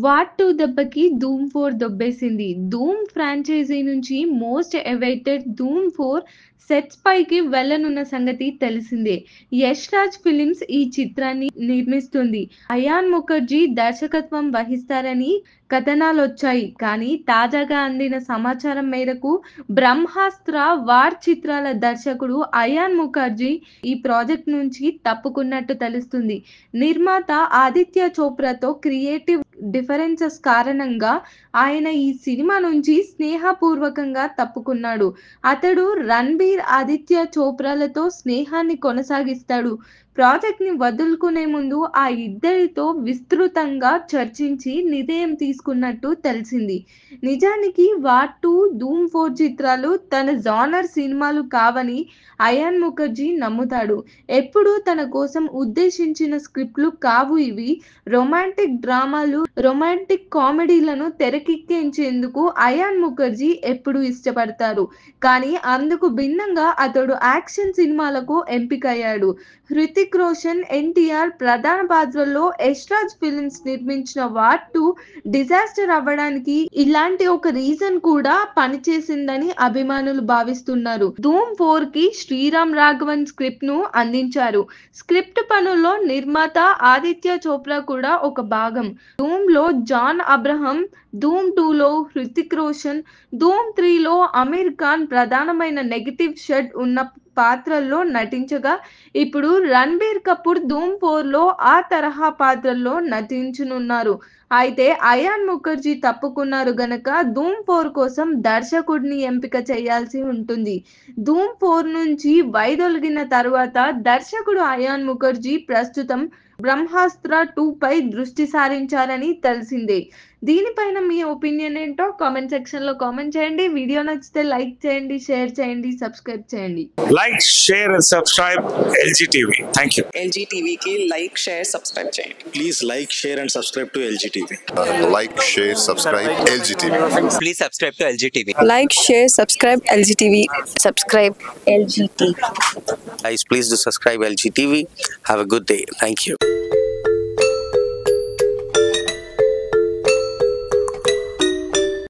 War 2 దెబ్బకి ధూమ్ 4 దొబ్బేసింది. ధూమ్ franchise నుంచి most awaited ధూమ్ 4 sets పైకి వెళ్లనున్న సంగతి తెలిసిందే. యష్ రాజ్ ఫిలిమ్స్ ఈ చిత్రాన్ని నిర్మిస్తుంది. అయాన్ ముఖర్జీ దర్శకత్వం వహిస్తారని కథనాలొచ్చాయి. కానీ తాజాగా అందిన సమాచారం మేరకు బ్రహ్మాస్త్ర, వార్ చిత్రాల దర్శకుడు అయాన్ ముఖర్జీ ఈ ప్రాజెక్ట్ నుంచి తప్పుకున్నట్టు తెలుస్తుంది. నిర్మాత ఆదిత్య చోప్రాతో క్రియేటివ్ డిఫరెన్సెస్ కారణంగా ఆయన ఈ సినిమా నుంచి స్నేహపూర్వకంగా తప్పుకున్నాడు. అతడు రణ్బీర్, ఆదిత్య చోప్రాలతో స్నేహాన్ని కొనసాగిస్తాడు. ప్రాజెక్ట్‌ని వదులుకునే ముందు ఆ ఇద్దరితో విస్తృతంగా చర్చించి నిర్ణయం తీసుకున్నట్టు తెలిసింది. నిజానికి వార్ 2, ధూమ్ 4 చిత్రాలు తన జానర్ సినిమాలు కావని అయాన్ ముఖర్జీ నమ్ముతాడు. ఎప్పుడూ తన కోసం ఉద్దేశించిన స్క్రిప్ట్లు కావు ఇవి. రొమాంటిక్ డ్రామాలు, రొమాంటిక్ కామెడీలను తెరకెక్కించేందుకు అయాన్ ముఖర్జీ ఎప్పుడూ ఇష్టపడతారు. కానీ అందుకు భిన్నంగా అతడు యాక్షన్ సినిమాలకు ఎంపికయ్యాడు. హృతిక్ రోషన్, ఎన్టీఆర్ ప్రధాన పాత్రల్లో యష్ రాజ్ ఫిలిమ్స్ నిర్మించిన వార్ 2 డిజాస్టర్ అవ్వడానికి ఇలాంటి ఒక రీజన్ కూడా పనిచేసిందని అభిమానులు భావిస్తున్నారు. ధూమ్ 4 కి శ్రీరామ్ రాఘవన్ స్క్రిప్ట్ ను అందించారు. స్క్రిప్ట్ పనుల్లో నిర్మాత ఆదిత్య చోప్రా కూడా ఒక భాగం. ధూమ్ లో జాన్ అబ్రహం, ధూమ్ 2లో హృతిక్ రోషన్, ధూమ్ 3లో అమీర్ ఖాన్ ప్రధానమైన నెగటివ్ షేడ్ ఉన్న పాత్రల్లో నటించగా, ఇప్పుడు రణ్బీర్ కపూర్ ధూమ్ 4లో ఆ తరహా పాత్రల్లో నటించనున్నారు. అయితే అయాన్ ముఖర్జీ తప్పుకున్నారు గనక ధూమ్ 4 కోసం దర్శకుడిని ఎంపిక చేయాల్సి ఉంటుంది. ధూమ్ 4 నుంచి వైదొలిగిన తర్వాత దర్శకుడు అయాన్ ముఖర్జీ ప్రస్తుతం బ్రహ్మాస్త్ర 2 పై దృష్టి సారించారని తెలిసిందే. దీనిపైన మీ ఒపీనియన్ ఏంటో కామెంట్ సెక్షన్ లో కామెంట్ చేయండి. వీడియో నచ్చితే లైక్ చేయండి, షేర్ చేయండి, సబ్స్క్రైబ్ చేయండి. Like, share and subscribe LG TV. Thank you. LG TV की like, share, subscribe చేయండి. Please like, share and subscribe to LG TV. Like, share, subscribe LG TV. Please subscribe to LG TV. Like, share, subscribe LG TV. Subscribe LG TV. Guys, please do subscribe LG TV. Have a good day. Thank you.